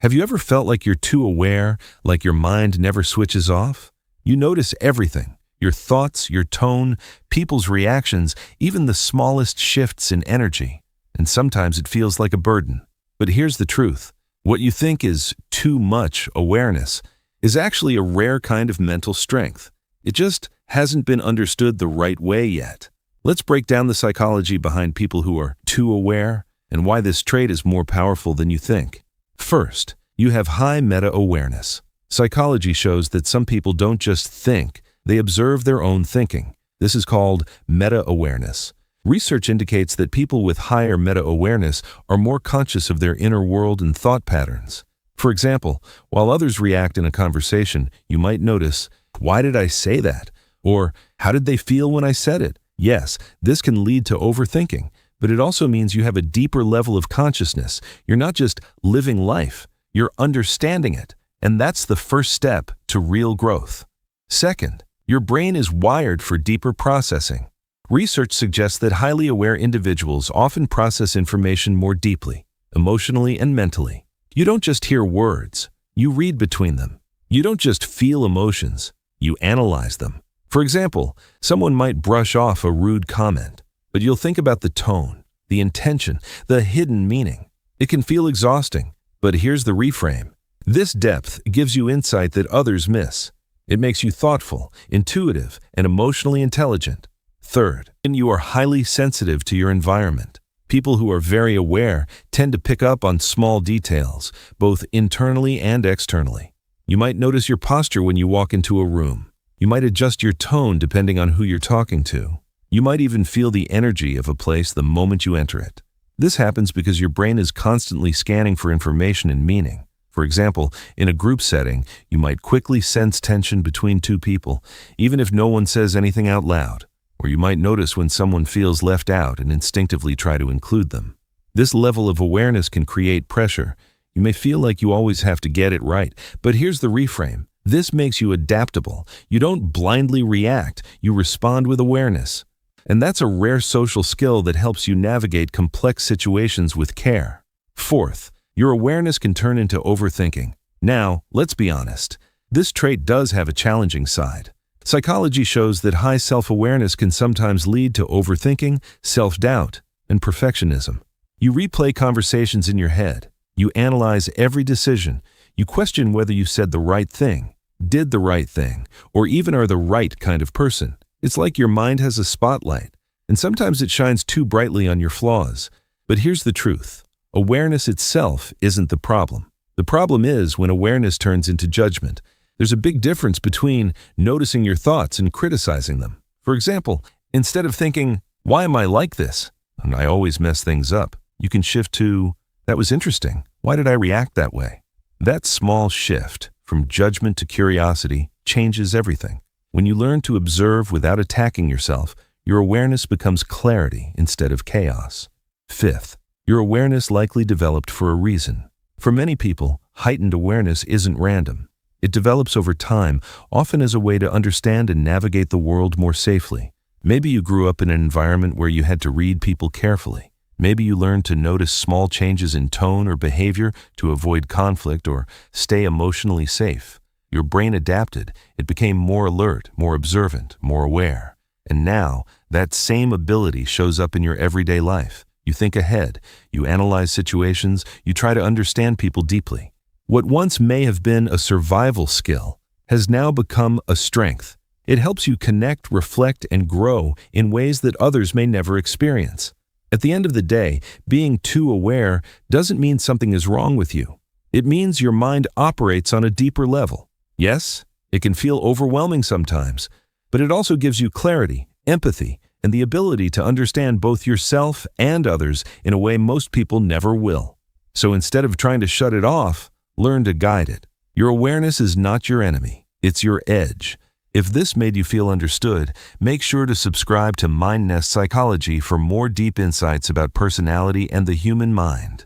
Have you ever felt like you're too aware, like your mind never switches off? You notice everything, your thoughts, your tone, people's reactions, even the smallest shifts in energy. And sometimes it feels like a burden. But here's the truth. What you think is too much awareness is actually a rare kind of mental strength. It just hasn't been understood the right way yet. Let's break down the psychology behind people who are too aware and why this trait is more powerful than you think. First, you have high meta-awareness. Psychology shows that some people don't just think, they observe their own thinking. This is called meta-awareness. Research indicates that people with higher meta-awareness are more conscious of their inner world and thought patterns. For example, while others react in a conversation, you might notice, "Why did I say that?" Or, "How did they feel when I said it?" Yes, this can lead to overthinking, but it also means you have a deeper level of consciousness. You're not just living life, you're understanding it, and that's the first step to real growth. Second, your brain is wired for deeper processing. Research suggests that highly aware individuals often process information more deeply, emotionally and mentally. You don't just hear words, you read between them. You don't just feel emotions, you analyze them. For example, someone might brush off a rude comment, but you'll think about the tone, the intention, the hidden meaning. It can feel exhausting, but here's the reframe. This depth gives you insight that others miss. It makes you thoughtful, intuitive, and emotionally intelligent. Third, you are highly sensitive to your environment. People who are very aware tend to pick up on small details, both internally and externally. You might notice your posture when you walk into a room. You might adjust your tone depending on who you're talking to. You might even feel the energy of a place the moment you enter it. This happens because your brain is constantly scanning for information and meaning. For example, in a group setting, you might quickly sense tension between two people, even if no one says anything out loud. Or you might notice when someone feels left out and instinctively try to include them. This level of awareness can create pressure. You may feel like you always have to get it right, but here's the reframe. This makes you adaptable. You don't blindly react, you respond with awareness. And that's a rare social skill that helps you navigate complex situations with care. Fourth, your awareness can turn into overthinking. Now, let's be honest. This trait does have a challenging side. Psychology shows that high self-awareness can sometimes lead to overthinking, self-doubt, and perfectionism. You replay conversations in your head. You analyze every decision. You question whether you said the right thing, did the right thing, or even are the right kind of person. It's like your mind has a spotlight, and sometimes it shines too brightly on your flaws. But here's the truth. Awareness itself isn't the problem. The problem is when awareness turns into judgment. There's a big difference between noticing your thoughts and criticizing them. For example, instead of thinking, "Why am I like this? And I always mess things up," you can shift to, "That was interesting. Why did I react that way?" That small shift from judgment to curiosity changes everything. When you learn to observe without attacking yourself, your awareness becomes clarity instead of chaos. Fifth, your awareness likely developed for a reason. For many people, heightened awareness isn't random. It develops over time, often as a way to understand and navigate the world more safely. Maybe you grew up in an environment where you had to read people carefully. Maybe you learned to notice small changes in tone or behavior to avoid conflict or stay emotionally safe. Your brain adapted. It became more alert, more observant, more aware. And now, that same ability shows up in your everyday life. You think ahead, you analyze situations, you try to understand people deeply. What once may have been a survival skill has now become a strength. It helps you connect, reflect, and grow in ways that others may never experience. At the end of the day, being too aware doesn't mean something is wrong with you. It means your mind operates on a deeper level. Yes, it can feel overwhelming sometimes, but it also gives you clarity, empathy, and the ability to understand both yourself and others in a way most people never will. So instead of trying to shut it off, learn to guide it. Your awareness is not your enemy, it's your edge. If this made you feel understood, make sure to subscribe to MindNest Psychology for more deep insights about personality and the human mind.